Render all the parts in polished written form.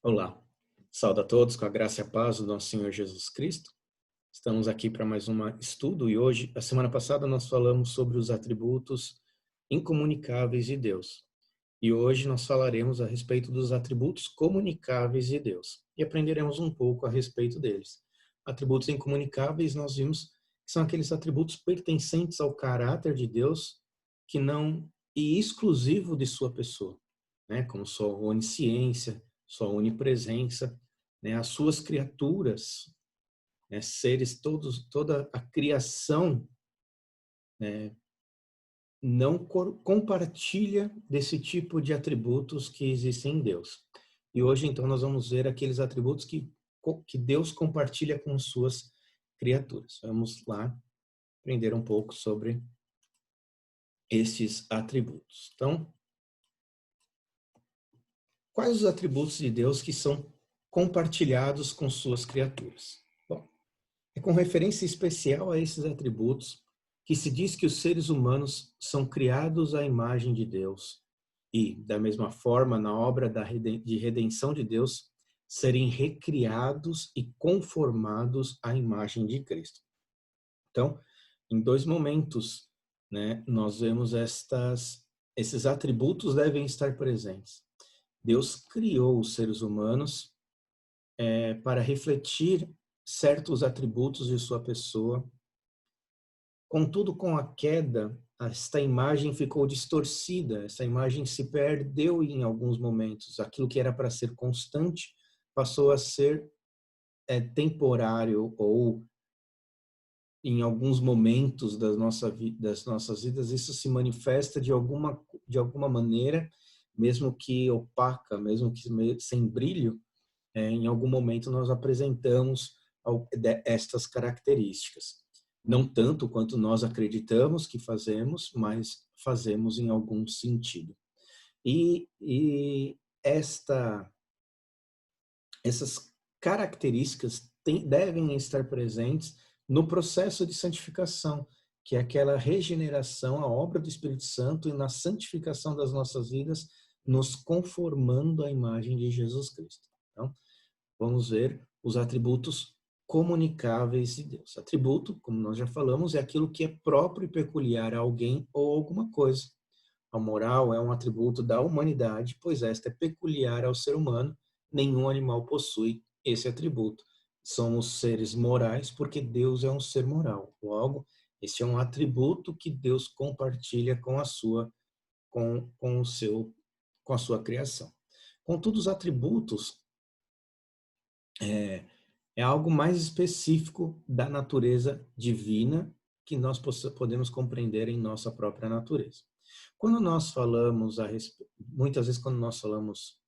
Olá, saúdo a todos com a graça e a paz do nosso Senhor Jesus Cristo. Estamos aqui para mais um estudo e hoje, a semana passada, nós falamos sobre os atributos incomunicáveis de Deus. E hoje nós falaremos a respeito dos atributos comunicáveis de Deus e aprenderemos um pouco a respeito deles. Atributos incomunicáveis nós vimos que são aqueles atributos pertencentes ao caráter de Deus que não e exclusivo de sua pessoa, né? Como sua onisciência, sua onipresença, né? As suas criaturas, né? Seres todos, toda a criação, né? Não compartilha desse tipo de atributos que existem em Deus. E hoje, então, nós vamos ver aqueles atributos que Deus compartilha com suas criaturas. Vamos lá aprender um pouco sobre esses atributos. Então, quais os atributos de Deus que são compartilhados com suas criaturas? Bom, é com referência especial a esses atributos que se diz que os seres humanos são criados à imagem de Deus e, da mesma forma, na obra de redenção de Deus, serem recriados e conformados à imagem de Cristo. Então, em dois momentos, né, nós vemos esses atributos devem estar presentes. Deus criou os seres humanos para refletir certos atributos de sua pessoa. Contudo, com a queda, esta imagem ficou distorcida, essa imagem se perdeu em alguns momentos. Aquilo que era para ser constante passou a ser temporário ou em alguns momentos das nossas vidas isso se manifesta de alguma maneira, mesmo que opaca, mesmo que sem brilho. Em algum momento nós apresentamos estas características. Não tanto quanto nós acreditamos que fazemos, mas fazemos em algum sentido. E essas características devem estar presentes no processo de santificação, que é aquela regeneração, a obra do Espírito Santo e na santificação das nossas vidas, nos conformando à imagem de Jesus Cristo. Então, vamos ver os atributos comunicáveis de Deus. Atributo, como nós já falamos, é aquilo que é próprio e peculiar a alguém ou alguma coisa. A moral é um atributo da humanidade, pois esta é peculiar ao ser humano. Nenhum animal possui esse atributo. Somos seres morais porque Deus é um ser moral. Logo, esse é um atributo que Deus compartilha com a sua criação. Contudo, os atributos é algo mais específico da natureza divina que nós podemos compreender em nossa própria natureza. Quando nós falamos muitas vezes quando nós falamos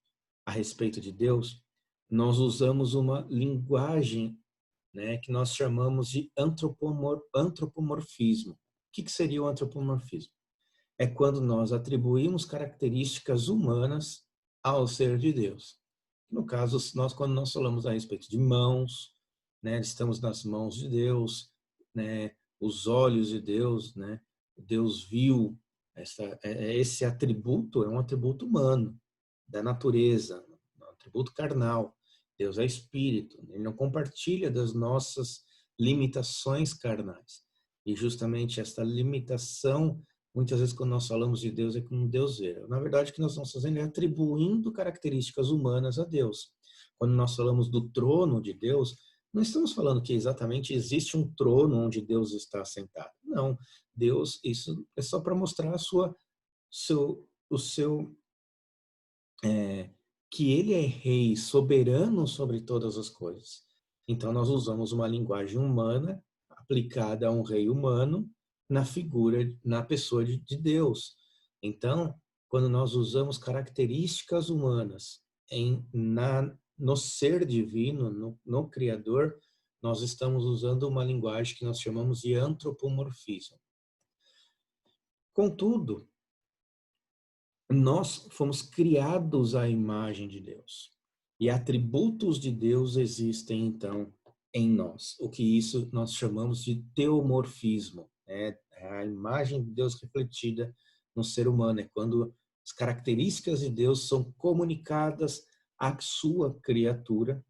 a respeito de Deus, nós usamos uma linguagem, né, que nós chamamos de antropomorfismo. O que seria o antropomorfismo? É quando nós atribuímos características humanas ao ser de Deus. No caso, quando nós falamos a respeito de mãos, né, estamos nas mãos de Deus, né, os olhos de Deus, né, Deus viu, esse atributo é um atributo humano, da natureza, um atributo carnal. Deus é espírito, ele não compartilha das nossas limitações carnais. E justamente esta limitação, muitas vezes quando nós falamos de Deus, é como Deus vê. Na verdade, o que nós estamos fazendo é atribuindo características humanas a Deus. Quando nós falamos do trono de Deus, não estamos falando que exatamente existe um trono onde Deus está sentado. Não, Deus, isso é só para mostrar que ele é rei soberano sobre todas as coisas. Então nós usamos uma linguagem humana aplicada a um rei humano na pessoa de Deus. Então, quando nós usamos características humanas no ser divino, no Criador, nós estamos usando uma linguagem que nós chamamos de antropomorfismo. Contudo, nós fomos criados à imagem de Deus. E atributos de Deus existem, então, em nós. O que isso nós chamamos de teomorfismo. É a imagem de Deus refletida no ser humano. É quando as características de Deus são comunicadas à sua criatura.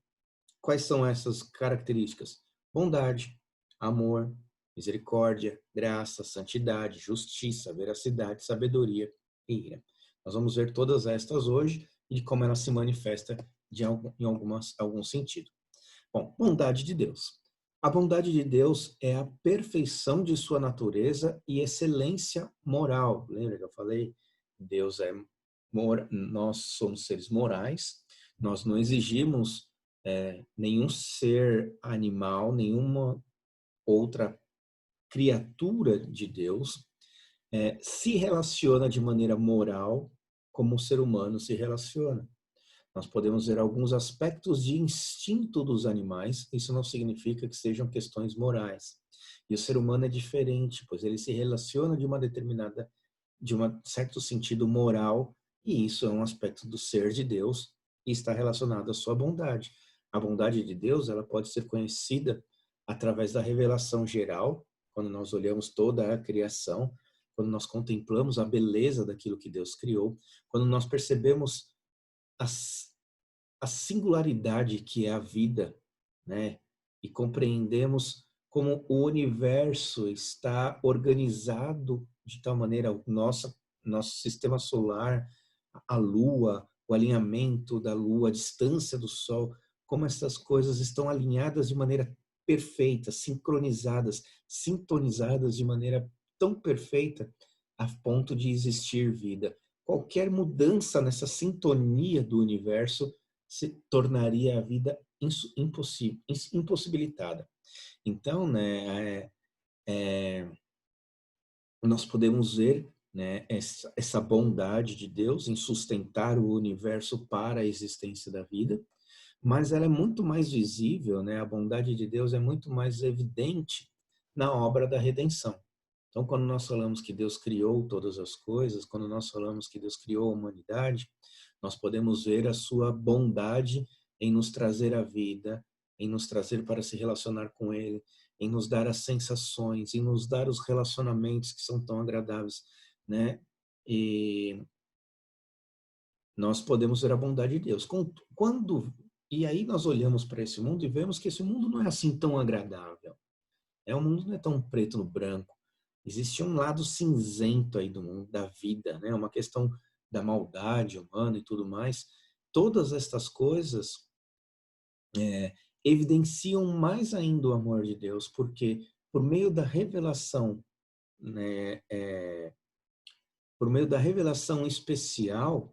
Quais são essas características? Bondade, amor, misericórdia, graça, santidade, justiça, veracidade, sabedoria e ira. Nós vamos ver todas estas hoje e de como ela se manifesta em algum sentido. Bom, bondade de Deus. A bondade de Deus é a perfeição de sua natureza e excelência moral. Lembra que eu falei? Deus é nós somos seres morais. Nós não exigimos nenhum ser animal, nenhuma outra criatura de Deus se relaciona de maneira moral como o ser humano se relaciona. Nós podemos ver alguns aspectos de instinto dos animais, isso não significa que sejam questões morais. E o ser humano é diferente, pois ele se relaciona de um certo sentido moral, e isso é um aspecto do ser de Deus e está relacionado à sua bondade. A bondade de Deus, ela pode ser conhecida através da revelação geral, quando nós olhamos toda a criação, quando nós contemplamos a beleza daquilo que Deus criou, quando nós percebemos a singularidade que é a vida, né? E compreendemos como o universo está organizado de tal maneira, nosso sistema solar, a Lua, o alinhamento da Lua, a distância do Sol, como essas coisas estão alinhadas de maneira perfeita, sincronizadas, sintonizadas de maneira tão perfeita a ponto de existir vida. Qualquer mudança nessa sintonia do universo se tornaria a vida impossibilitada. Então, né, nós podemos ver, né, essa bondade de Deus em sustentar o universo para a existência da vida, mas ela é muito mais visível, né, a bondade de Deus é muito mais evidente na obra da redenção. Então, quando nós falamos que Deus criou todas as coisas, quando nós falamos que Deus criou a humanidade, nós podemos ver a sua bondade em nos trazer a vida, em nos trazer para se relacionar com Ele, em nos dar as sensações, em nos dar os relacionamentos que são tão agradáveis, né? E nós podemos ver a bondade de Deus. E aí nós olhamos para esse mundo e vemos que esse mundo não é assim tão agradável. O mundo não é tão preto no branco. Existe um lado cinzento aí do mundo, da vida, né? Uma questão da maldade humana e tudo mais. Todas estas coisas evidenciam mais ainda o amor de Deus, porque por meio da revelação, né, por meio da revelação especial,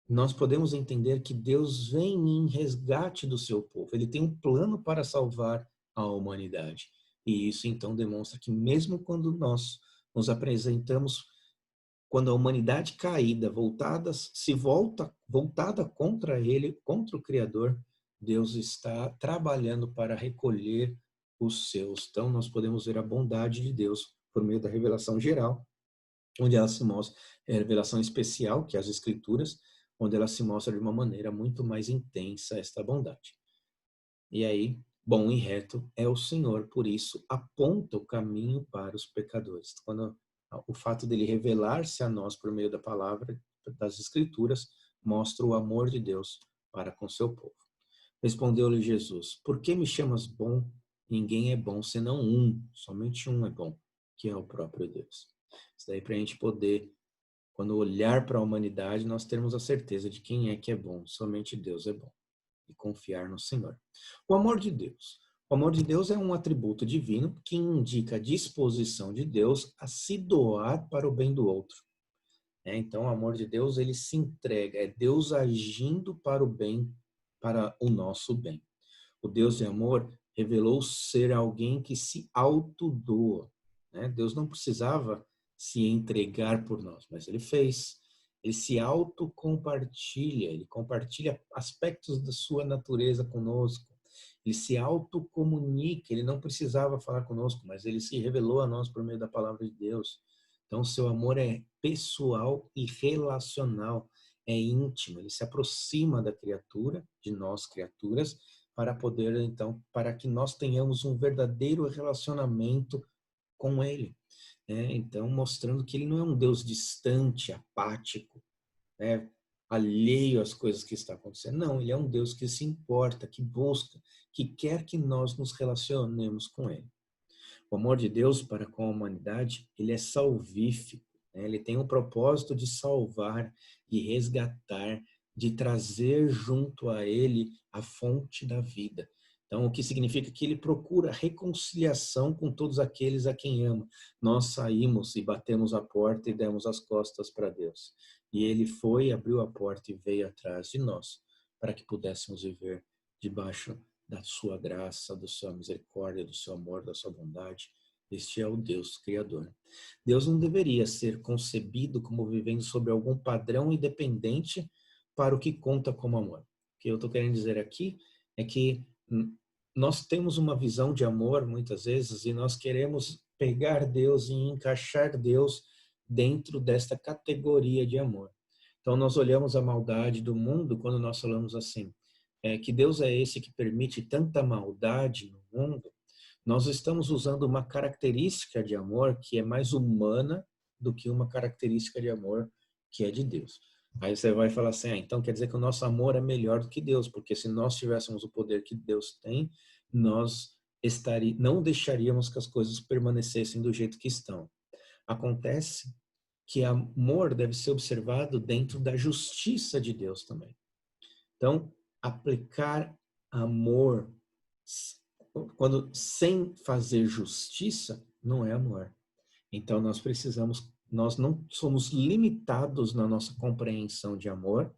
nós podemos entender que Deus vem em resgate do seu povo. Ele tem um plano para salvar a humanidade. E isso então demonstra que mesmo quando nós nos apresentamos, quando a humanidade caída, voltada contra ele, contra o Criador, Deus está trabalhando para recolher os seus. Então nós podemos ver a bondade de Deus por meio da revelação geral, onde ela se mostra, revelação especial, que é as Escrituras, onde ela se mostra de uma maneira muito mais intensa esta bondade. E aí, bom e reto é o Senhor, por isso aponta o caminho para os pecadores. Quando o fato dele revelar-se a nós por meio da palavra das Escrituras mostra o amor de Deus para com seu povo. Respondeu-lhe Jesus: por que me chamas bom? Ninguém é bom senão um, somente um é bom, que é o próprio Deus. Isso daí para a gente poder, quando olhar para a humanidade, nós termos a certeza de quem é que é bom. Somente Deus é bom. E confiar no Senhor. O amor de Deus. O amor de Deus é um atributo divino que indica a disposição de Deus a se doar para o bem do outro. Então, o amor de Deus, ele se entrega. É Deus agindo para o bem, para o nosso bem. O Deus de amor revelou ser alguém que se autodoa. Deus não precisava se entregar por nós, mas ele fez. Ele se autocompartilha, ele compartilha aspectos da sua natureza conosco. Ele se autocomunica, ele não precisava falar conosco, mas ele se revelou a nós por meio da palavra de Deus. Então, seu amor é pessoal e relacional, é íntimo, ele se aproxima da criatura, de nós criaturas, para poder, então, para que nós tenhamos um verdadeiro relacionamento com ele. Então, mostrando que ele não é um Deus distante, apático, alheio às coisas que estão acontecendo. Não, ele é um Deus que se importa, que busca, que quer que nós nos relacionemos com ele. O amor de Deus para com a humanidade, ele é salvífico, né? Ele tem o propósito de salvar, de resgatar, de trazer junto a ele a fonte da vida. Então, o que significa que ele procura reconciliação com todos aqueles a quem ama. Nós saímos e batemos a porta e demos as costas para Deus. E ele foi, abriu a porta e veio atrás de nós, para que pudéssemos viver debaixo da sua graça, da sua misericórdia, do seu amor, da sua bondade. Este é o Deus Criador. Deus não deveria ser concebido como vivendo sobre algum padrão independente para o que conta como amor. O que eu estou querendo dizer aqui é que nós temos uma visão de amor, muitas vezes, e nós queremos pegar Deus e encaixar Deus dentro desta categoria de amor. Então, nós olhamos a maldade do mundo quando nós falamos assim, que Deus é esse que permite tanta maldade no mundo. Nós estamos usando uma característica de amor que é mais humana do que uma característica de amor que é de Deus. Aí você vai falar assim, então quer dizer que o nosso amor é melhor do que Deus, porque se nós tivéssemos o poder que Deus tem, nós não deixaríamos que as coisas permanecessem do jeito que estão. Acontece que amor deve ser observado dentro da justiça de Deus também. Então, aplicar amor quando sem fazer justiça não é amor. Então nós não somos limitados na nossa compreensão de amor,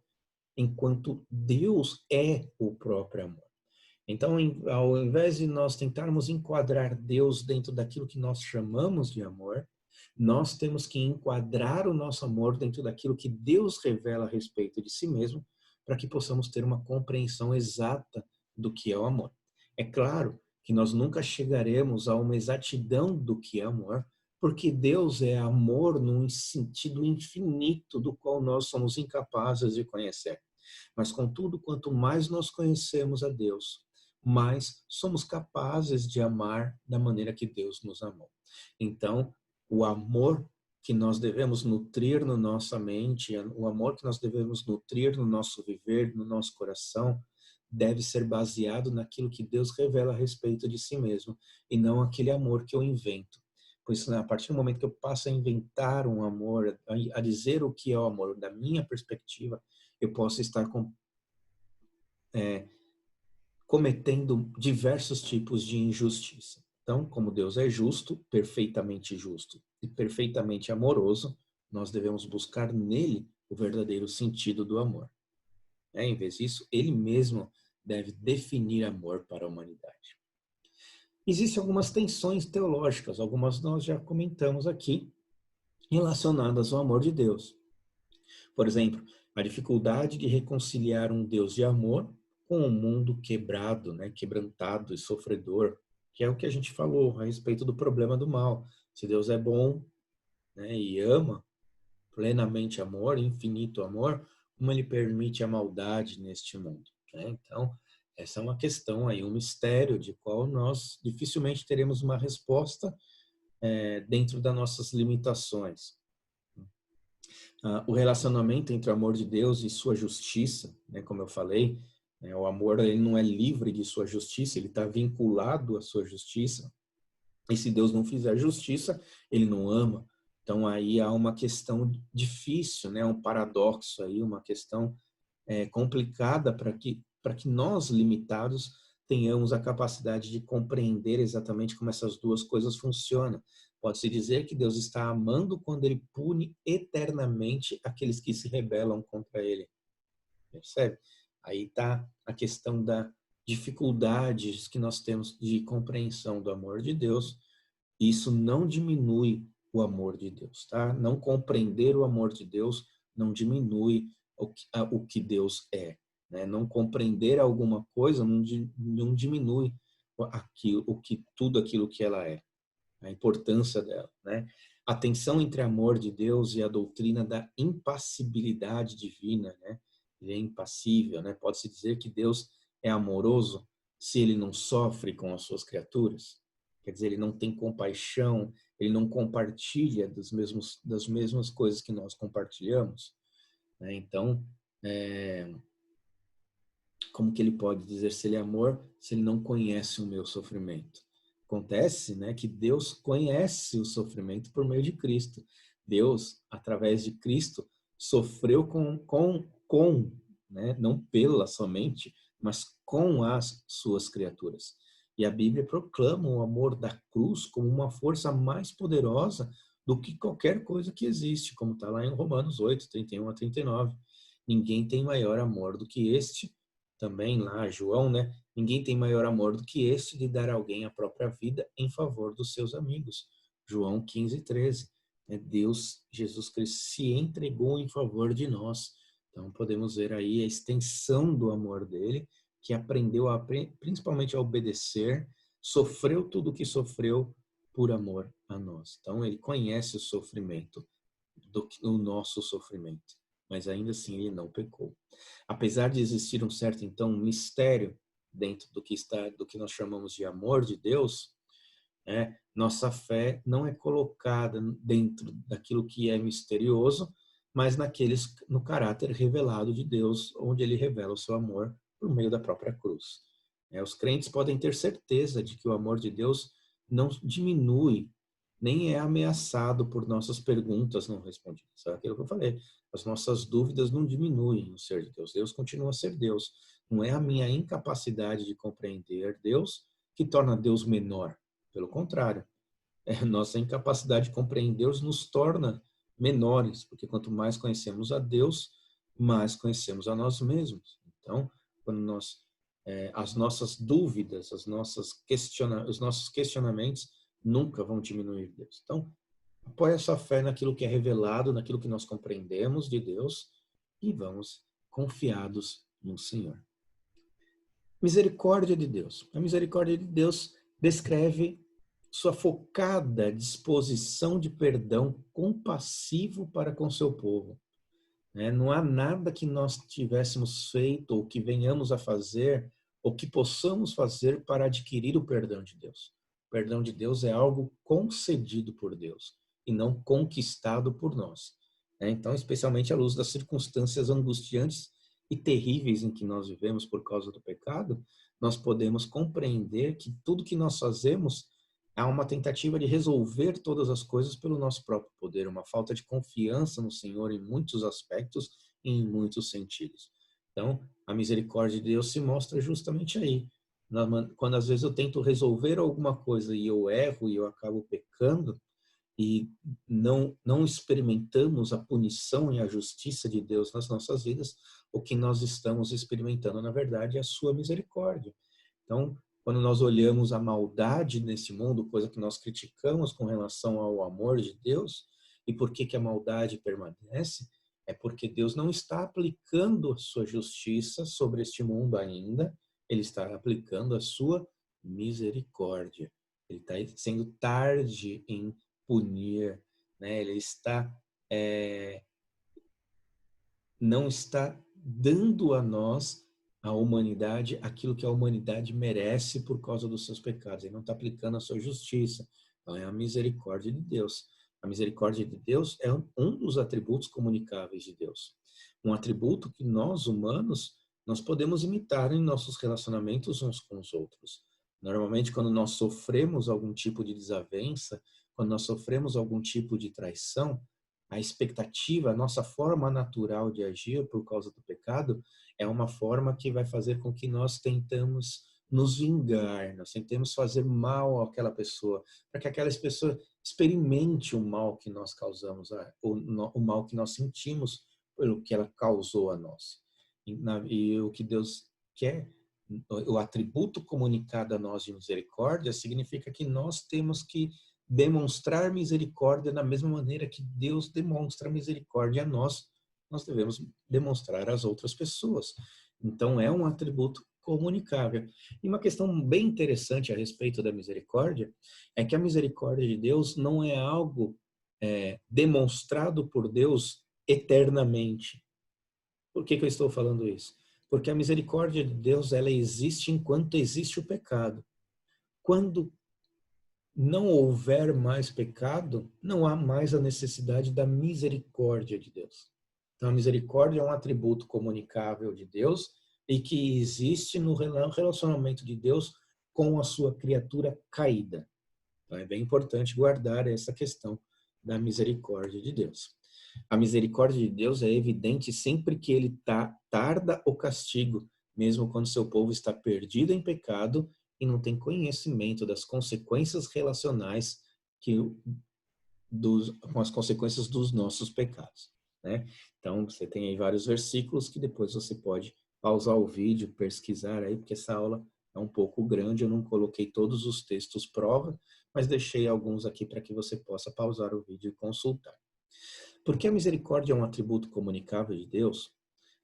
enquanto Deus é o próprio amor. Então, ao invés de nós tentarmos enquadrar Deus dentro daquilo que nós chamamos de amor, nós temos que enquadrar o nosso amor dentro daquilo que Deus revela a respeito de si mesmo, para que possamos ter uma compreensão exata do que é o amor. É claro que nós nunca chegaremos a uma exatidão do que é amor, porque Deus é amor num sentido infinito do qual nós somos incapazes de conhecer. Mas, contudo, quanto mais nós conhecemos a Deus, mais somos capazes de amar da maneira que Deus nos amou. Então, o amor que nós devemos nutrir na nossa mente, o amor que nós devemos nutrir no nosso viver, no nosso coração, deve ser baseado naquilo que Deus revela a respeito de si mesmo, e não aquele amor que eu invento. Pois a partir do momento que eu passo a inventar um amor, a dizer o que é o amor da minha perspectiva, eu posso estar cometendo diversos tipos de injustiça. Então, como Deus é justo, perfeitamente justo e perfeitamente amoroso, nós devemos buscar nele o verdadeiro sentido do amor. Em vez disso, ele mesmo deve definir amor para a humanidade. Existem algumas tensões teológicas, algumas nós já comentamos aqui, relacionadas ao amor de Deus. Por exemplo, a dificuldade de reconciliar um Deus de amor com um mundo quebrado, né, quebrantado e sofredor, que é o que a gente falou a respeito do problema do mal. Se Deus é bom, né, e ama plenamente amor, infinito amor, como ele permite a maldade neste mundo, né? Então, essa é uma questão aí, um mistério de qual nós dificilmente teremos uma resposta dentro das nossas limitações. O relacionamento entre o amor de Deus e sua justiça, né, como eu falei, o amor ele não é livre de sua justiça, ele está vinculado à sua justiça. E se Deus não fizer justiça, ele não ama. Então aí há uma questão difícil, né, um paradoxo aí, uma questão complicada para que nós limitados tenhamos a capacidade de compreender exatamente como essas duas coisas funcionam. Pode-se dizer que Deus está amando quando ele pune eternamente aqueles que se rebelam contra ele. Percebe? Aí está a questão da dificuldades que nós temos de compreensão do amor de Deus. Isso não diminui o amor de Deus, tá? Não compreender o amor de Deus não diminui o que Deus é, né? Não compreender alguma coisa não diminui tudo aquilo que ela é, a importância dela, né? A tensão entre amor de Deus e a doutrina da impassibilidade divina, né? Ele é impassível, né? Pode-se dizer que Deus é amoroso se ele não sofre com as suas criaturas. Quer dizer, ele não tem compaixão, ele não compartilha das mesmas coisas que nós compartilhamos, né? Então, Como que ele pode dizer se ele é amor, se ele não conhece o meu sofrimento? Acontece, né, que Deus conhece o sofrimento por meio de Cristo. Deus, através de Cristo, sofreu né, não pela somente, mas com as suas criaturas. E a Bíblia proclama o amor da cruz como uma força mais poderosa do que qualquer coisa que existe, como está lá em Romanos 8, 31 a 39. Ninguém tem maior amor do que este, também lá, João, né? Ninguém tem maior amor do que este de dar a alguém a própria vida em favor dos seus amigos. João 15, 13. Deus, Jesus Cristo, se entregou em favor de nós. Então, podemos ver aí a extensão do amor dele, que aprendeu principalmente a obedecer, sofreu tudo o que sofreu por amor a nós. Então, ele conhece o sofrimento, o nosso sofrimento, mas ainda assim ele não pecou. Apesar de existir um certo, então, mistério dentro do que nós chamamos de amor de Deus, nossa fé não é colocada dentro daquilo que é misterioso, mas no caráter revelado de Deus, onde ele revela o seu amor por meio da própria cruz. Os crentes podem ter certeza de que o amor de Deus não diminui, nem é ameaçado por nossas perguntas não respondidas. É aquilo que eu falei. As nossas dúvidas não diminuem o ser de Deus. Deus continua a ser Deus. Não é a minha incapacidade de compreender Deus que torna Deus menor. Pelo contrário, nossa incapacidade de compreender Deus nos torna menores, porque quanto mais conhecemos a Deus, mais conhecemos a nós mesmos. Então, quando as nossas dúvidas, os nossos questionamentos nunca vão diminuir Deus. Então, apoie a sua fé naquilo que é revelado, naquilo que nós compreendemos de Deus e vamos confiados no Senhor. Misericórdia de Deus. A misericórdia de Deus descreve sua focada disposição de perdão compassivo para com seu povo. Não há nada que nós tivéssemos feito ou que venhamos a fazer ou que possamos fazer para adquirir o perdão de Deus. O perdão de Deus é algo concedido por Deus e não conquistado por nós. Então, especialmente à luz das circunstâncias angustiantes e terríveis em que nós vivemos por causa do pecado, nós podemos compreender que tudo que nós fazemos há uma tentativa de resolver todas as coisas pelo nosso próprio poder, uma falta de confiança no Senhor em muitos aspectos e em muitos sentidos. Então, a misericórdia de Deus se mostra justamente aí. Quando às vezes eu tento resolver alguma coisa e eu erro e eu acabo pecando e não experimentamos a punição e a justiça de Deus nas nossas vidas, o que nós estamos experimentando, na verdade, é a sua misericórdia. Então, quando nós olhamos a maldade nesse mundo, coisa que nós criticamos com relação ao amor de Deus, e por que a maldade permanece, é porque Deus não está aplicando a sua justiça sobre este mundo ainda, ele está aplicando a sua misericórdia. Ele está sendo tarde em punir, né? Ele não está dando a nós, a humanidade, aquilo que a humanidade merece por causa dos seus pecados. Ele não está aplicando a sua justiça. Então, é a misericórdia de Deus. A misericórdia de Deus é um dos atributos comunicáveis de Deus. Um atributo que nós, humanos, nós podemos imitar em nossos relacionamentos uns com os outros. Normalmente, quando nós sofremos algum tipo de desavença, quando nós sofremos algum tipo de traição, a expectativa, a nossa forma natural de agir por causa do pecado é uma forma que vai fazer com que nós tentamos nos vingar, nós tentamos fazer mal àquela pessoa, para que aquela pessoa experimente o mal que nós causamos, o mal que nós sentimos pelo que ela causou a nós. E o que Deus quer, o atributo comunicado a nós de misericórdia, significa que nós temos que demonstrar misericórdia da mesma maneira que Deus demonstra misericórdia a nós, nós devemos demonstrar às outras pessoas. Então, é um atributo comunicável. E uma questão bem interessante a respeito da misericórdia é que a misericórdia de Deus não é algo demonstrado por Deus eternamente. Por que eu estou falando isso? Porque a misericórdia de Deus, ela existe enquanto existe o pecado. Quando não houver mais pecado, não há mais a necessidade da misericórdia de Deus. Então, a misericórdia é um atributo comunicável de Deus e que existe no relacionamento de Deus com a sua criatura caída. Então, é bem importante guardar essa questão da misericórdia de Deus. A misericórdia de Deus é evidente sempre que ele tarda o castigo, mesmo quando seu povo está perdido em pecado e não tem conhecimento das consequências relacionais com as consequências dos nossos pecados, né? Então, você tem aí vários versículos que depois você pode pausar o vídeo, pesquisar aí, porque essa aula é um pouco grande, eu não coloquei todos os textos prova, mas deixei alguns aqui para que você possa pausar o vídeo e consultar. Porque a misericórdia é um atributo comunicável de Deus,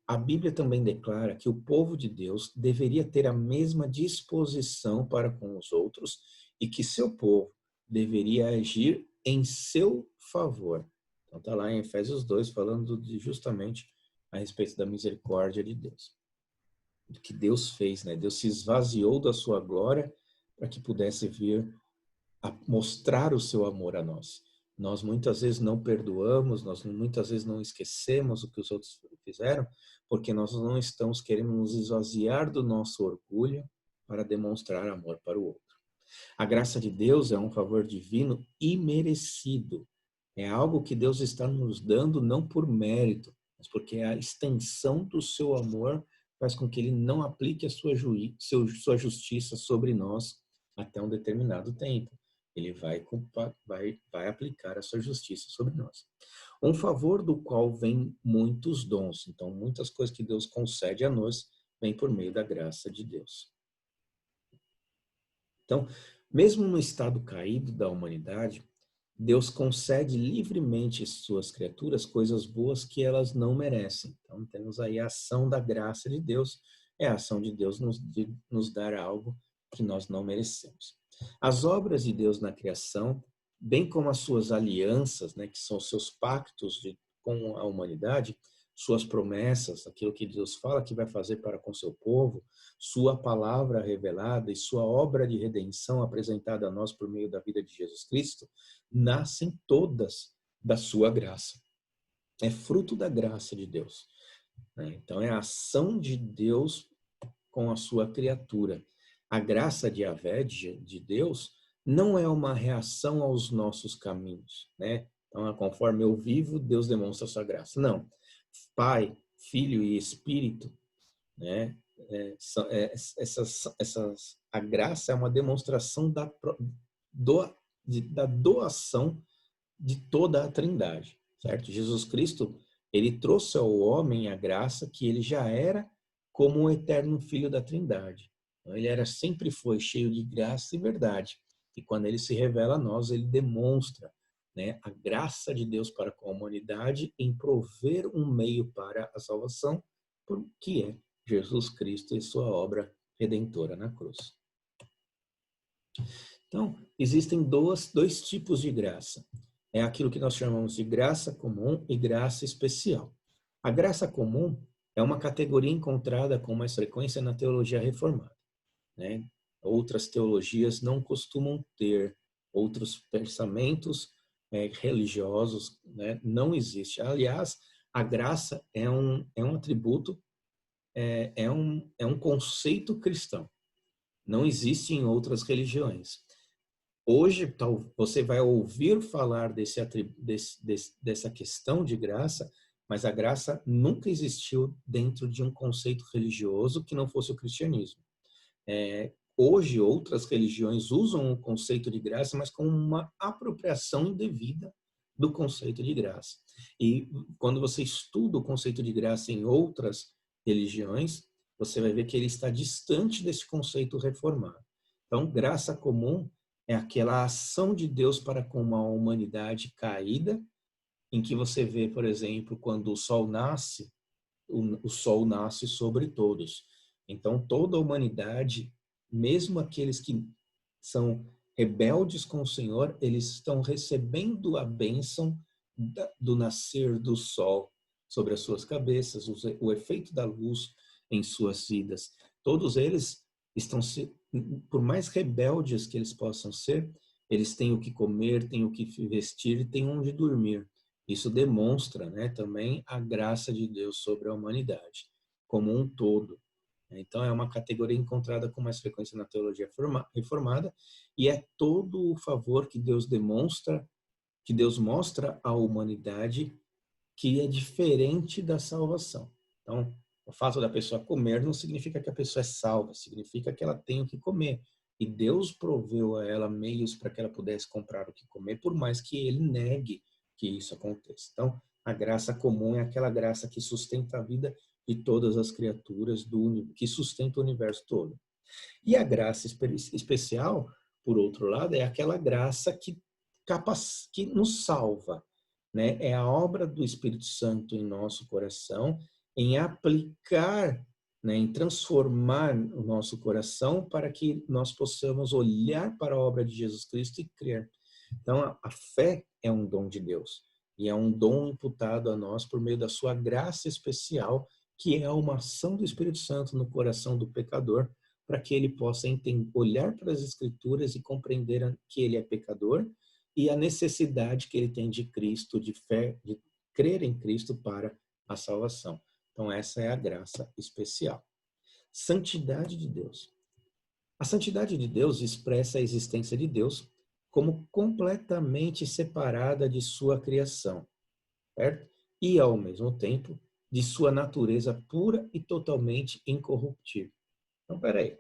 a Bíblia também declara que o povo de Deus deveria ter a mesma disposição para com os outros e que seu povo deveria agir em seu favor. Então está lá em Efésios 2 falando justamente a respeito da misericórdia de Deus. O que Deus fez, né? Deus se esvaziou da sua glória para que pudesse vir a mostrar o seu amor a nós. Nós muitas vezes não perdoamos, nós muitas vezes não esquecemos o que os outros fizeram, porque nós não estamos querendo nos esvaziar do nosso orgulho para demonstrar amor para o outro. A graça de Deus é um favor divino imerecido. É algo que Deus está nos dando não por mérito, mas porque a extensão do seu amor faz com que ele não aplique a sua justiça sobre nós até um determinado tempo. Ele vai aplicar a sua justiça sobre nós. Um favor do qual vem muitos dons. Então, muitas coisas que Deus concede a nós vêm por meio da graça de Deus. Então, mesmo no estado caído da humanidade, Deus concede livremente às suas criaturas coisas boas que elas não merecem. Então, temos aí a ação da graça de Deus, é a ação de Deus de nos dar algo que nós não merecemos. As obras de Deus na criação, bem como as suas alianças, né, que são os seus pactos com a humanidade, suas promessas, aquilo que Deus fala que vai fazer para com seu povo, sua palavra revelada e sua obra de redenção apresentada a nós por meio da vida de Jesus Cristo, nascem todas da sua graça. É fruto da graça de Deus, né? Então é a ação de Deus com a sua criatura. A graça de Yahvé, de Deus, não é uma reação aos nossos caminhos, né? Então, conforme eu vivo, Deus demonstra a sua graça. Não. Pai, Filho e Espírito, né? A graça é uma demonstração da doação de toda a Trindade, certo? Jesus Cristo, ele trouxe ao homem a graça que ele já era como o eterno Filho da Trindade. Então, ele sempre foi cheio de graça e verdade. E quando ele se revela a nós, ele demonstra, né, a graça de Deus para com a humanidade em prover um meio para a salvação, que é Jesus Cristo e sua obra redentora na cruz. Então, existem dois tipos de graça. É aquilo que nós chamamos de graça comum e graça especial. A graça comum é uma categoria encontrada com mais frequência na teologia reformada, né? Outras teologias não costumam ter, outros pensamentos religiosos, né? Não existe. Aliás, a graça é um atributo, é um conceito cristão. Não existe em outras religiões. Hoje, você vai ouvir falar dessa questão de graça, mas a graça nunca existiu dentro de um conceito religioso que não fosse o cristianismo. Hoje, outras religiões usam o conceito de graça, mas com uma apropriação indevida do conceito de graça. E quando você estuda o conceito de graça em outras religiões, você vai ver que ele está distante desse conceito reformado. Então, graça comum é aquela ação de Deus para com uma humanidade caída, em que você vê, por exemplo, quando o sol nasce, o sol nasce sobre todos. Então, toda a humanidade, mesmo aqueles que são rebeldes com o Senhor, eles estão recebendo a bênção do nascer do sol sobre as suas cabeças, o efeito da luz em suas vidas. Todos eles estão, por mais rebeldes que eles possam ser, eles têm o que comer, têm o que vestir e têm onde dormir. Isso demonstra, né, também a graça de Deus sobre a humanidade como um todo. Então, é uma categoria encontrada com mais frequência na teologia reformada, e é todo o favor que Deus demonstra, que Deus mostra à humanidade, que é diferente da salvação. Então, o fato da pessoa comer não significa que a pessoa é salva, significa que ela tem o que comer. E Deus proveu a ela meios para que ela pudesse comprar o que comer, por mais que ele negue que isso aconteça. Então, a graça comum é aquela graça que sustenta a vida de todas as criaturas, que sustenta o universo todo. E a graça especial, por outro lado, é aquela graça que nos salva, né? É a obra do Espírito Santo em nosso coração, em aplicar, né, em transformar o nosso coração para que nós possamos olhar para a obra de Jesus Cristo e crer. Então, a fé é um dom de Deus, e é um dom imputado a nós por meio da sua graça especial, que é uma ação do Espírito Santo no coração do pecador, para que ele possa olhar para as Escrituras e compreender que ele é pecador e a necessidade que ele tem de Cristo, de fé, de crer em Cristo para a salvação. Então, essa é a graça especial. Santidade de Deus. A santidade de Deus expressa a existência de Deus como completamente separada de sua criação, certo? E, ao mesmo tempo, de sua natureza pura e totalmente incorruptível. Então, peraí.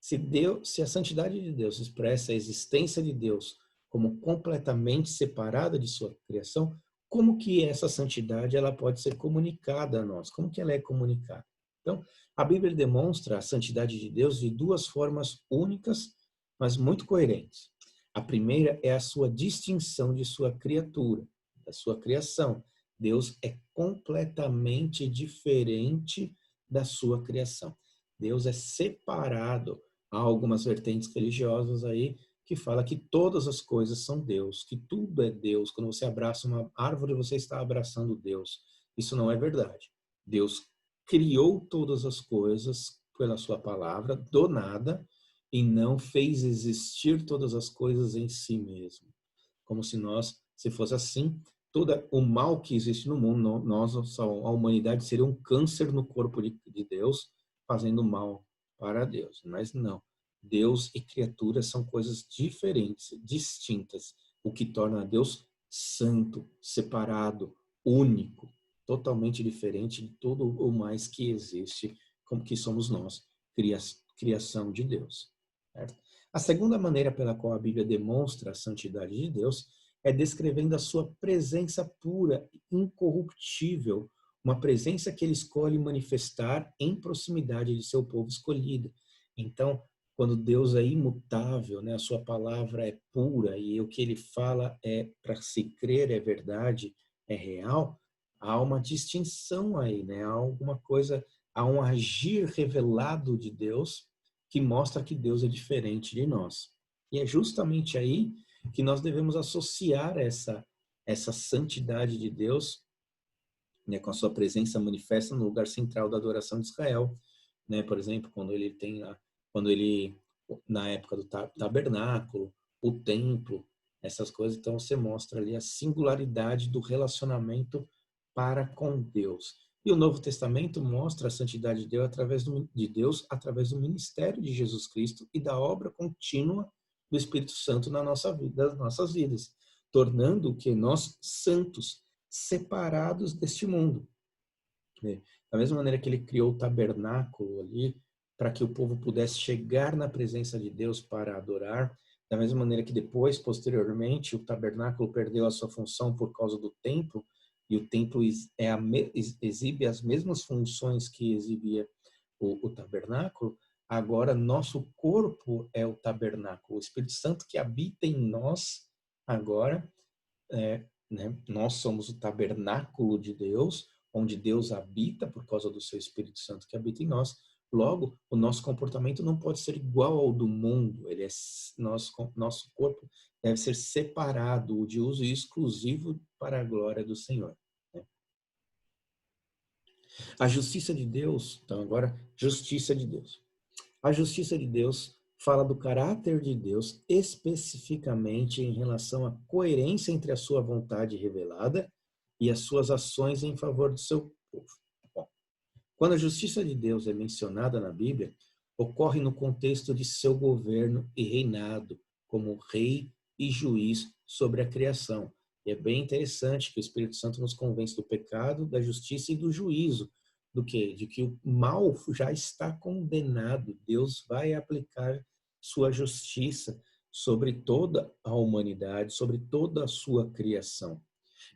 Se a santidade de Deus expressa a existência de Deus como completamente separada de sua criação, como que essa santidade ela pode ser comunicada a nós? Como que ela é comunicada? Então, a Bíblia demonstra a santidade de Deus de duas formas únicas, mas muito coerentes. A primeira é a sua distinção de sua criatura, da sua criação. Deus é completamente diferente da sua criação. Deus é separado. Há algumas vertentes religiosas aí que fala que todas as coisas são Deus, que tudo é Deus. Quando você abraça uma árvore, você está abraçando Deus. Isso não é verdade. Deus criou todas as coisas pela sua palavra, do nada, e não fez existir todas as coisas em si mesmo. Como se fosse assim, todo o mal que existe no mundo, a humanidade seria um câncer no corpo de Deus, fazendo mal para Deus. Mas não. Deus e criatura são coisas diferentes, distintas, o que torna Deus santo, separado, único, totalmente diferente de tudo o mais que existe, como que somos nós, criação de Deus. Certo? A segunda maneira pela qual a Bíblia demonstra a santidade de Deus é descrevendo a sua presença pura, incorruptível, uma presença que ele escolhe manifestar em proximidade de seu povo escolhido. Então, quando Deus é imutável, né, a sua palavra é pura e o que ele fala é para se crer, é verdade, é real, há uma distinção aí, né? Há alguma coisa, há um agir revelado de Deus que mostra que Deus é diferente de nós. E é justamente aí que nós devemos associar essa santidade de Deus, né, com a sua presença manifesta no lugar central da adoração de Israel, né? Por exemplo, quando ele na época do tabernáculo, o templo, essas coisas, então você mostra ali a singularidade do relacionamento para com Deus. E o Novo Testamento mostra a santidade de Deus através do ministério de Jesus Cristo e da obra contínua do Espírito Santo na nossa vida, nas nossas vidas, tornando que nós santos, separados deste mundo. Da mesma maneira que ele criou o tabernáculo ali, para que o povo pudesse chegar na presença de Deus para adorar, da mesma maneira que depois, posteriormente, o tabernáculo perdeu a sua função por causa do templo, e o templo exibe as mesmas funções que exibia o tabernáculo, agora nosso corpo é o tabernáculo. O Espírito Santo que habita em nós agora, né, nós somos o tabernáculo de Deus, onde Deus habita por causa do seu Espírito Santo que habita em nós. Logo, o nosso comportamento não pode ser igual ao do mundo. Nosso corpo deve ser separado, de uso exclusivo para a glória do Senhor. Né? A justiça de Deus, então agora, justiça de Deus. A justiça de Deus fala do caráter de Deus especificamente em relação à coerência entre a sua vontade revelada e as suas ações em favor do seu povo. Bom, quando a justiça de Deus é mencionada na Bíblia, ocorre no contexto de seu governo e reinado como rei e juiz sobre a criação. E é bem interessante que o Espírito Santo nos convence do pecado, da justiça e do juízo. Do quê? De que o mal já está condenado. Deus vai aplicar sua justiça sobre toda a humanidade, sobre toda a sua criação.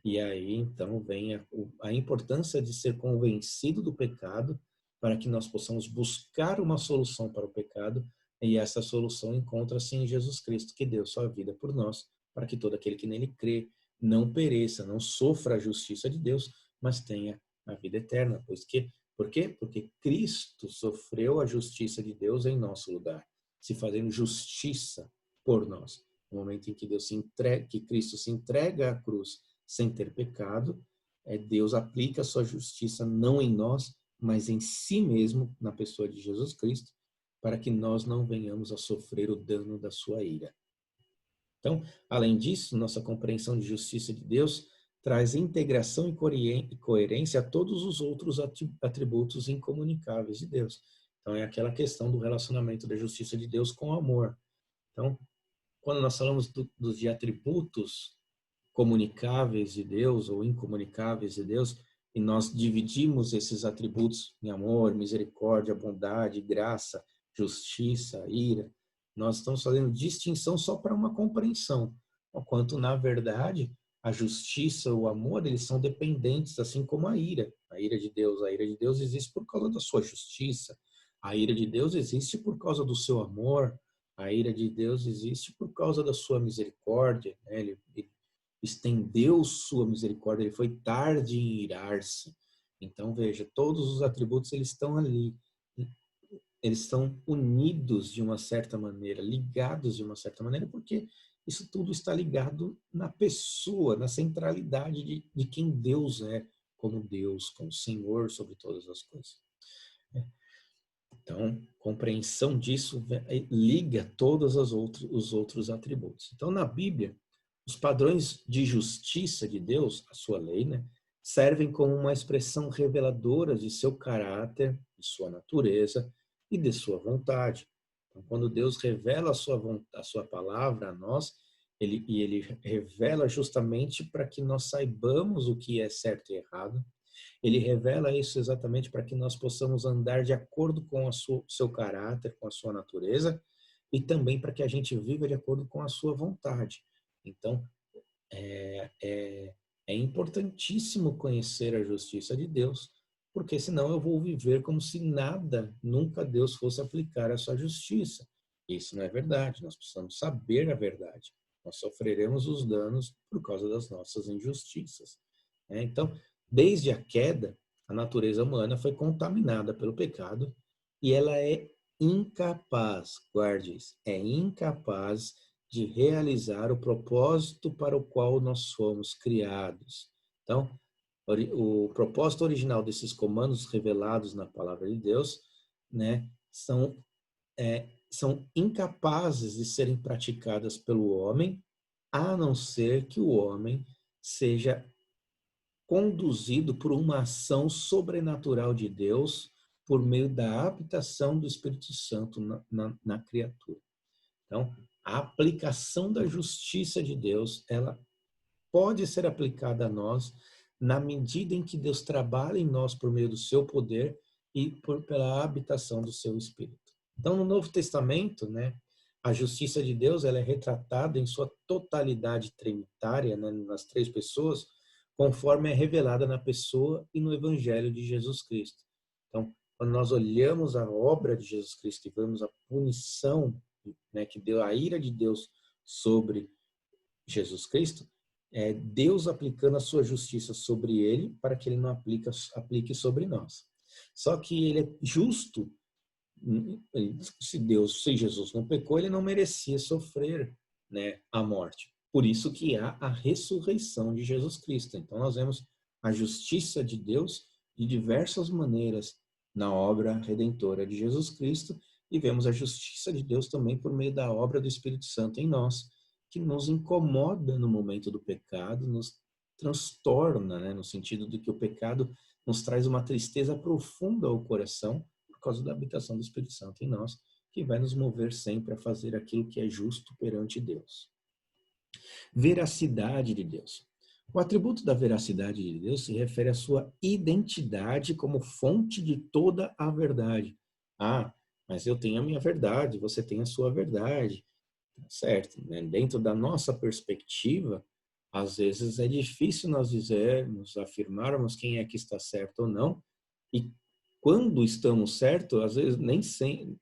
E aí, então, vem a importância de ser convencido do pecado para que nós possamos buscar uma solução para o pecado, e essa solução encontra-se em Jesus Cristo, que deu sua vida por nós, para que todo aquele que nele crê não pereça, não sofra a justiça de Deus, mas tenha a vida eterna. Por quê? Porque Cristo sofreu a justiça de Deus em nosso lugar, se fazendo justiça por nós. No momento em que que Cristo se entrega à cruz sem ter pecado, Deus aplica a sua justiça não em nós, mas em si mesmo, na pessoa de Jesus Cristo, para que nós não venhamos a sofrer o dano da sua ira. Então, além disso, nossa compreensão de justiça de Deus traz integração e coerência a todos os outros atributos incomunicáveis de Deus. Então, é aquela questão do relacionamento da justiça de Deus com o amor. Então, quando nós falamos de atributos comunicáveis de Deus ou incomunicáveis de Deus, e nós dividimos esses atributos em amor, misericórdia, bondade, graça, justiça, ira, nós estamos fazendo distinção só para uma compreensão, enquanto na verdade a justiça, o amor, eles são dependentes, assim como a ira. A ira de Deus existe por causa da sua justiça. A ira de Deus existe por causa do seu amor. A ira de Deus existe por causa da sua misericórdia, né? Ele estendeu sua misericórdia, ele foi tarde em irar-se. Então, veja, todos os atributos, eles estão ali. Eles estão unidos de uma certa maneira, ligados de uma certa maneira, porque isso tudo está ligado na pessoa, na centralidade de quem Deus é, como Senhor sobre todas as coisas. Então, compreensão disso liga todos os outros atributos. Então, na Bíblia, os padrões de justiça de Deus, a sua lei, né, servem como uma expressão reveladora de seu caráter, de sua natureza e de sua vontade. Então, quando Deus revela a sua palavra a nós, ele revela justamente para que nós saibamos o que é certo e errado. Ele revela isso exatamente para que nós possamos andar de acordo com o seu caráter, com a sua natureza, e também para que a gente viva de acordo com a sua vontade. Então, é importantíssimo conhecer a justiça de Deus, porque senão eu vou viver como se nunca Deus fosse aplicar a sua justiça. Isso não é verdade, nós precisamos saber a verdade. Nós sofreremos os danos por causa das nossas injustiças. Então, desde a queda, a natureza humana foi contaminada pelo pecado e ela é incapaz, guarde isso, é incapaz de realizar o propósito para o qual nós fomos criados. Então, o propósito original desses comandos revelados na palavra de Deus, né, são incapazes de serem praticadas pelo homem, a não ser que o homem seja conduzido por uma ação sobrenatural de Deus por meio da habitação do Espírito Santo na criatura. Então, a aplicação da justiça de Deus, ela pode ser aplicada a nós na medida em que Deus trabalha em nós por meio do seu poder e pela habitação do seu Espírito. Então, no Novo Testamento, né, a justiça de Deus ela é retratada em sua totalidade trinitária, né, nas três pessoas, conforme é revelada na pessoa e no Evangelho de Jesus Cristo. Então, quando nós olhamos a obra de Jesus Cristo e vemos a punição, né, que deu a ira de Deus sobre Jesus Cristo, é Deus aplicando a sua justiça sobre ele para que ele não aplique sobre nós. Só que ele é justo. Se Jesus não pecou, ele não merecia sofrer, né, a morte. Por isso que há a ressurreição de Jesus Cristo. Então nós vemos a justiça de Deus de diversas maneiras na obra redentora de Jesus Cristo e vemos a justiça de Deus também por meio da obra do Espírito Santo em nós, que nos incomoda no momento do pecado, nos transtorna, né? No sentido de que o pecado nos traz uma tristeza profunda ao coração por causa da habitação do Espírito Santo em nós, que vai nos mover sempre a fazer aquilo que é justo perante Deus. Veracidade de Deus. O atributo da veracidade de Deus se refere à sua identidade como fonte de toda a verdade. Ah, mas eu tenho a minha verdade, você tem a sua verdade, certo? Né? Dentro da nossa perspectiva, às vezes é difícil nós dizermos, afirmarmos quem é que está certo ou não, e quando estamos certos, às vezes nem sempre,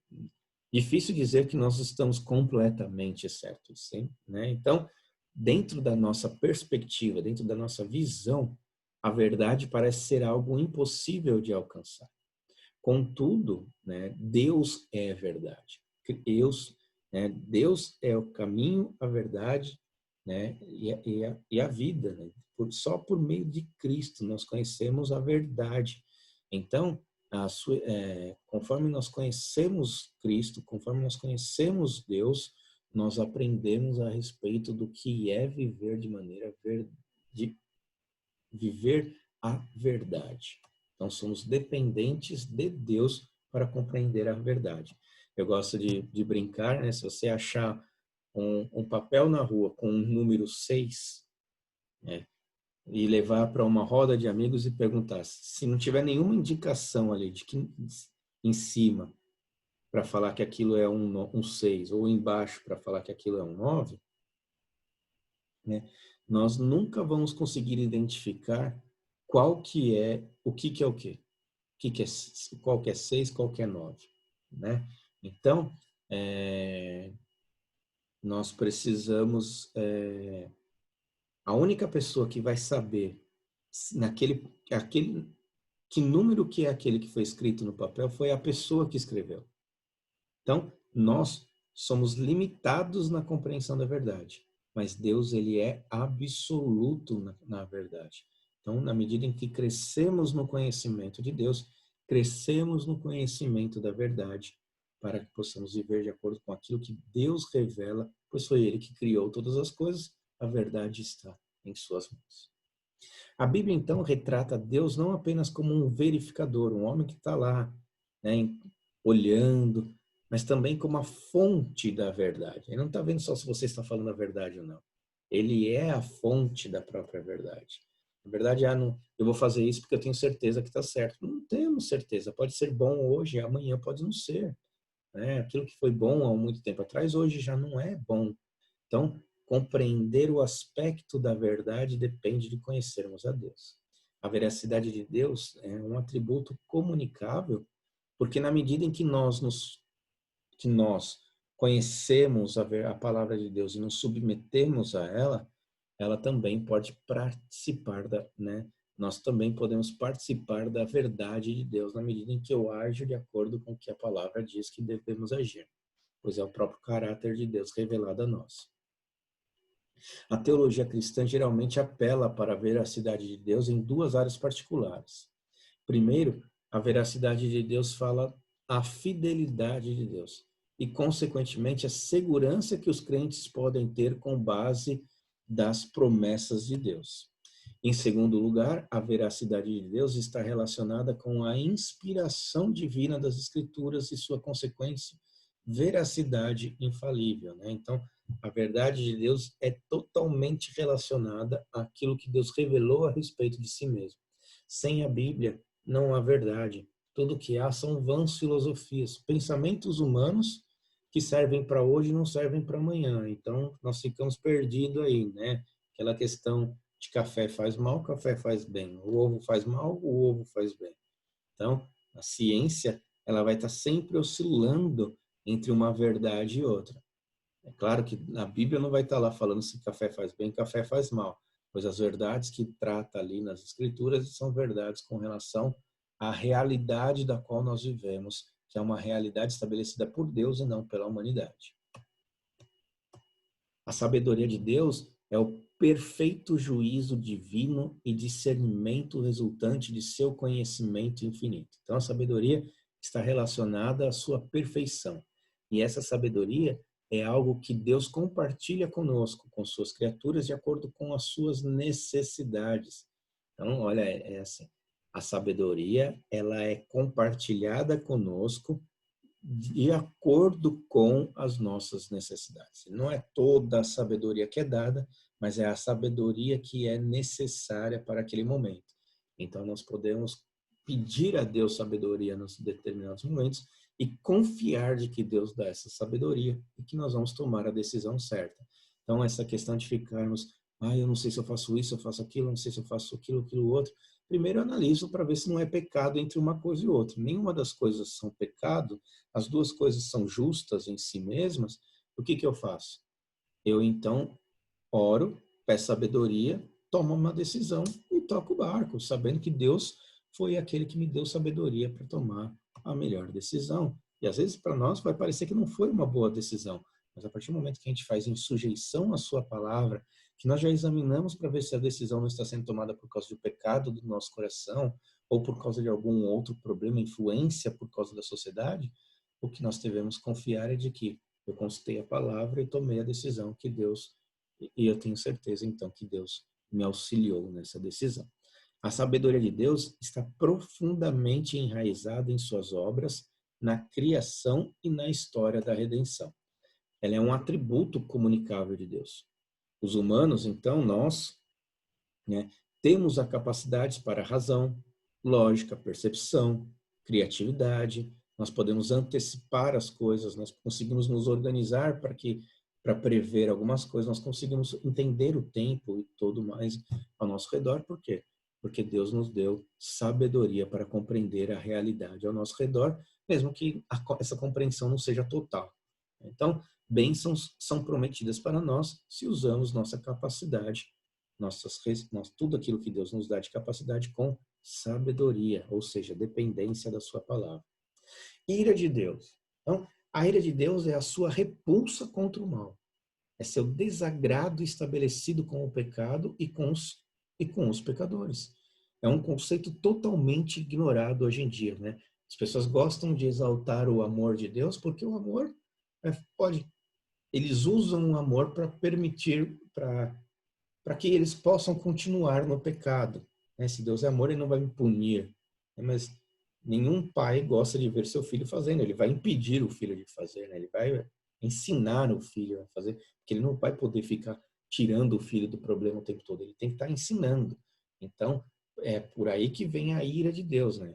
difícil dizer que nós estamos completamente certos, sim, né? Então, dentro da nossa perspectiva, dentro da nossa visão, a verdade parece ser algo impossível de alcançar. Contudo, né, Deus é verdade. Deus é o caminho, a verdade, né, e a vida. Né? Só por meio de Cristo nós conhecemos a verdade. Então, conforme nós conhecemos Cristo, conforme nós conhecemos Deus, nós aprendemos a respeito do que é viver de maneira de viver a verdade. Então, somos dependentes de Deus para compreender a verdade. Eu gosto de brincar, né? Se você achar um papel na rua com um número 6, né? E levar para uma roda de amigos e perguntar, se não tiver nenhuma indicação ali de que em cima para falar que aquilo é um 6, ou embaixo para falar que aquilo é um 9, né? Nós nunca vamos conseguir identificar qual que é, o que é o quê? Qual que é 6, qual que é 9, né? Então, nós precisamos, a única pessoa que vai saber que número que é aquele que foi escrito no papel foi a pessoa que escreveu. Então, nós somos limitados na compreensão da verdade, mas Deus, ele é absoluto na verdade. Então, na medida em que crescemos no conhecimento de Deus, crescemos no conhecimento da verdade, para que possamos viver de acordo com aquilo que Deus revela, pois foi Ele que criou todas as coisas, a verdade está em suas mãos. A Bíblia, então, retrata Deus não apenas como um verificador, um homem que está lá, né, olhando, mas também como a fonte da verdade. Ele não está vendo só se você está falando a verdade ou não. Ele é a fonte da própria verdade. Na verdade, eu vou fazer isso porque eu tenho certeza que está certo. Não temos certeza. Pode ser bom hoje, amanhã pode não ser. Né? Aquilo que foi bom há muito tempo atrás, hoje já não é bom. Então, compreender o aspecto da verdade depende de conhecermos a Deus. A veracidade de Deus é um atributo comunicável, porque na medida em que nós conhecemos a palavra de Deus e nos submetemos a ela, ela também pode participar né? Nós também podemos participar da verdade de Deus na medida em que eu ajo de acordo com o que a palavra diz que devemos agir, pois é o próprio caráter de Deus revelado a nós. A teologia cristã geralmente apela para a veracidade de Deus em duas áreas particulares. Primeiro, a veracidade de Deus fala a fidelidade de Deus e, consequentemente, a segurança que os crentes podem ter com base das promessas de Deus. Em segundo lugar, a veracidade de Deus está relacionada com a inspiração divina das Escrituras e sua consequência, veracidade infalível, né? Então, a verdade de Deus é totalmente relacionada àquilo que Deus revelou a respeito de si mesmo. Sem a Bíblia, não há verdade. Tudo que há são vãs filosofias, pensamentos humanos que servem para hoje e não servem para amanhã. Então, nós ficamos perdidos aí, né? Aquela questão de café faz mal, café faz bem. O ovo faz mal, o ovo faz bem. Então, a ciência, ela vai estar sempre oscilando entre uma verdade e outra. É claro que a Bíblia não vai estar lá falando se café faz bem, café faz mal, pois as verdades que trata ali nas Escrituras são verdades com relação à realidade da qual nós vivemos, que é uma realidade estabelecida por Deus e não pela humanidade. A sabedoria de Deus é o perfeito juízo divino e discernimento resultante de seu conhecimento infinito. Então, a sabedoria está relacionada à sua perfeição. E essa sabedoria, é algo que Deus compartilha conosco, com suas criaturas, de acordo com as suas necessidades. Então, olha, é assim, a sabedoria, ela é compartilhada conosco de acordo com as nossas necessidades. Não é toda a sabedoria que é dada, mas é a sabedoria que é necessária para aquele momento. Então, nós podemos pedir a Deus sabedoria nos determinados momentos e confiar de que Deus dá essa sabedoria e que nós vamos tomar a decisão certa. Então, essa questão de ficarmos, eu não sei se eu faço isso, eu faço aquilo, não sei se eu faço aquilo, aquilo outro. Primeiro eu analiso para ver se não é pecado entre uma coisa e outra. Nenhuma das coisas são pecado, as duas coisas são justas em si mesmas. O que eu faço? Eu, então, oro, peço sabedoria, tomo uma decisão e toco o barco, sabendo que Deus foi aquele que me deu sabedoria para tomar a melhor decisão. E às vezes para nós vai parecer que não foi uma boa decisão, mas a partir do momento que a gente faz em sujeição à sua palavra, que nós já examinamos para ver se a decisão não está sendo tomada por causa do pecado do nosso coração ou por causa de algum outro problema, influência por causa da sociedade, o que nós devemos confiar é de que eu consultei a palavra e tomei a decisão que Deus, e eu tenho certeza então que Deus me auxiliou nessa decisão. A sabedoria de Deus está profundamente enraizada em suas obras, na criação e na história da redenção. Ela é um atributo comunicável de Deus. Os humanos, então, nós, né, temos a capacidade para a razão, lógica, percepção, criatividade. Nós podemos antecipar as coisas, nós conseguimos nos organizar para prever algumas coisas, nós conseguimos entender o tempo e tudo mais ao nosso redor. Por quê? Porque Deus nos deu sabedoria para compreender a realidade ao nosso redor, mesmo que essa compreensão não seja total. Então, bênçãos são prometidas para nós se usamos nossa capacidade, tudo aquilo que Deus nos dá de capacidade com sabedoria, ou seja, dependência da sua palavra. Ira de Deus. Então, a ira de Deus é a sua repulsa contra o mal. É seu desagrado estabelecido com o pecado e com os pecadores. É um conceito totalmente ignorado hoje em dia, né? As pessoas gostam de exaltar o amor de Deus porque o amor eles usam o amor para permitir, para que eles possam continuar no pecado. Né? Se Deus é amor, ele não vai me punir. Né? Mas nenhum pai gosta de ver seu filho fazendo. Ele vai impedir o filho de fazer. Né? Ele vai ensinar o filho a fazer. Porque ele não vai poder ficar tirando o filho do problema o tempo todo. Ele tem que estar ensinando. Então, é por aí que vem a ira de Deus. Né?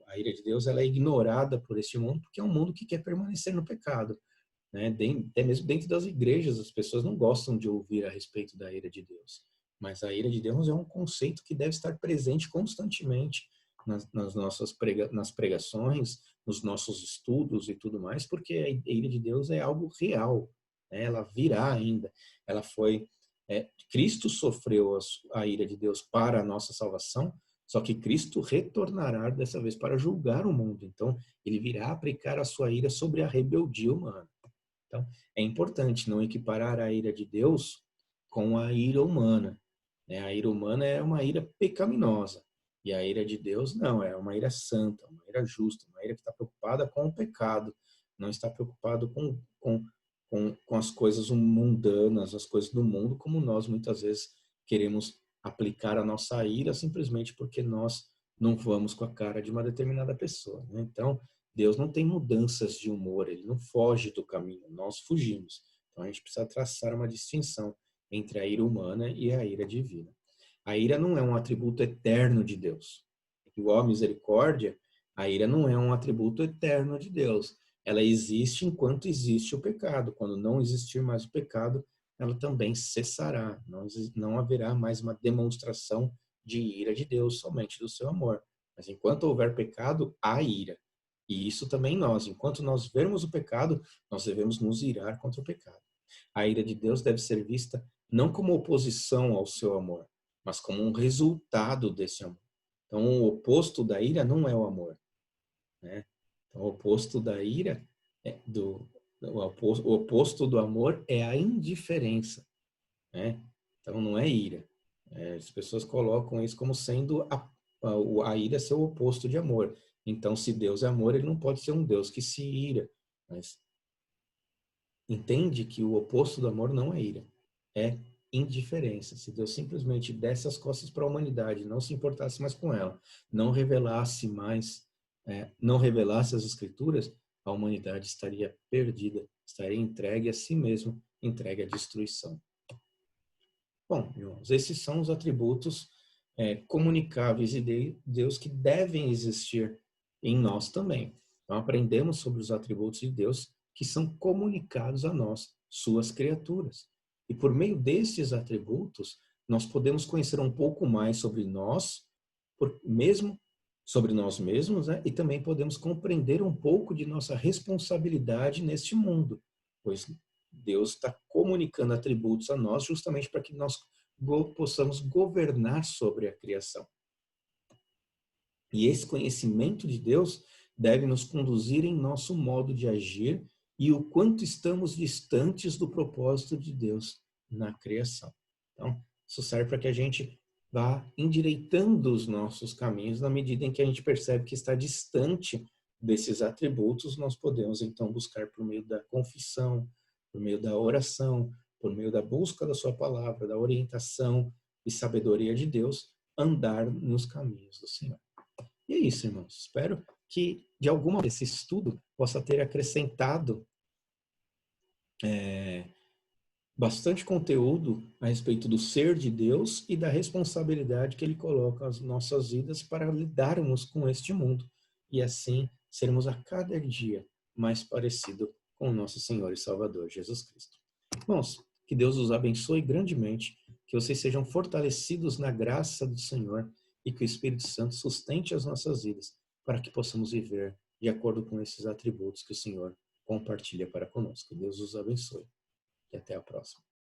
A ira de Deus, ela é ignorada por este mundo porque é um mundo que quer permanecer no pecado. Né? Até mesmo dentro das igrejas, as pessoas não gostam de ouvir a respeito da ira de Deus. Mas a ira de Deus é um conceito que deve estar presente constantemente nas nossas nas pregações, nos nossos estudos e tudo mais, porque a ira de Deus é algo real. Né? Ela virá ainda. Ela foi... Cristo sofreu a ira de Deus para a nossa salvação, só que Cristo retornará dessa vez para julgar o mundo. Então, ele virá aplicar a sua ira sobre a rebeldia humana. Então, é importante não equiparar a ira de Deus com a ira humana. Né? A ira humana é uma ira pecaminosa. E a ira de Deus, não, é uma ira santa, uma ira justa, uma ira que está preocupada com o pecado, não está preocupado com as coisas mundanas, as coisas do mundo, como nós muitas vezes queremos aplicar a nossa ira simplesmente porque nós não vamos com a cara de uma determinada pessoa. Né? Então, Deus não tem mudanças de humor, ele não foge do caminho, nós fugimos. Então a gente precisa traçar uma distinção entre a ira humana e a ira divina. A ira não é um atributo eterno de Deus. Igual a misericórdia, a ira não é um atributo eterno de Deus. Ela existe enquanto existe o pecado. Quando não existir mais o pecado, ela também cessará. Não haverá mais uma demonstração de ira de Deus, somente do seu amor. Mas enquanto houver pecado, há ira. E isso também nós, enquanto nós vermos o pecado, nós devemos nos irar contra o pecado. A ira de Deus deve ser vista não como oposição ao seu amor, mas como um resultado desse amor. Então, o oposto da ira não é o amor. Né? Então, o oposto da ira, o oposto do amor é a indiferença. Né? Então, não é ira. As pessoas colocam isso como sendo a ira ser o oposto de amor. Então, se Deus é amor, ele não pode ser um Deus que se ira. Mas entende que o oposto do amor não é ira, é indiferença. Se Deus simplesmente desse as costas para a humanidade, não se importasse mais com ela, não revelasse mais, não revelasse as Escrituras, a humanidade estaria perdida, estaria entregue a si mesma, entregue à destruição. Bom, irmãos, esses são os atributos comunicáveis de Deus que devem existir em nós também. Então, aprendemos sobre os atributos de Deus que são comunicados a nós, suas criaturas. E por meio desses atributos, nós podemos conhecer um pouco mais sobre nós, mesmo sobre nós mesmos, né? E também podemos compreender um pouco de nossa responsabilidade neste mundo, pois Deus está comunicando atributos a nós justamente para que nós possamos governar sobre a criação. E esse conhecimento de Deus deve nos conduzir em nosso modo de agir e o quanto estamos distantes do propósito de Deus na criação. Então, isso serve para que a gente vá endireitando os nossos caminhos na medida em que a gente percebe que está distante desses atributos, nós podemos então buscar por meio da confissão, por meio da oração, por meio da busca da sua palavra, da orientação e sabedoria de Deus, andar nos caminhos do Senhor. E é isso, irmãos. Espero que, de alguma maneira, esse estudo possa ter acrescentado bastante conteúdo a respeito do ser de Deus e da responsabilidade que Ele coloca nas nossas vidas para lidarmos com este mundo e assim sermos a cada dia mais parecido com o nosso Senhor e Salvador Jesus Cristo. Irmãos, que Deus os abençoe grandemente, que vocês sejam fortalecidos na graça do Senhor e que o Espírito Santo sustente as nossas vidas para que possamos viver de acordo com esses atributos que o Senhor compartilha para conosco. Deus os abençoe e até a próxima.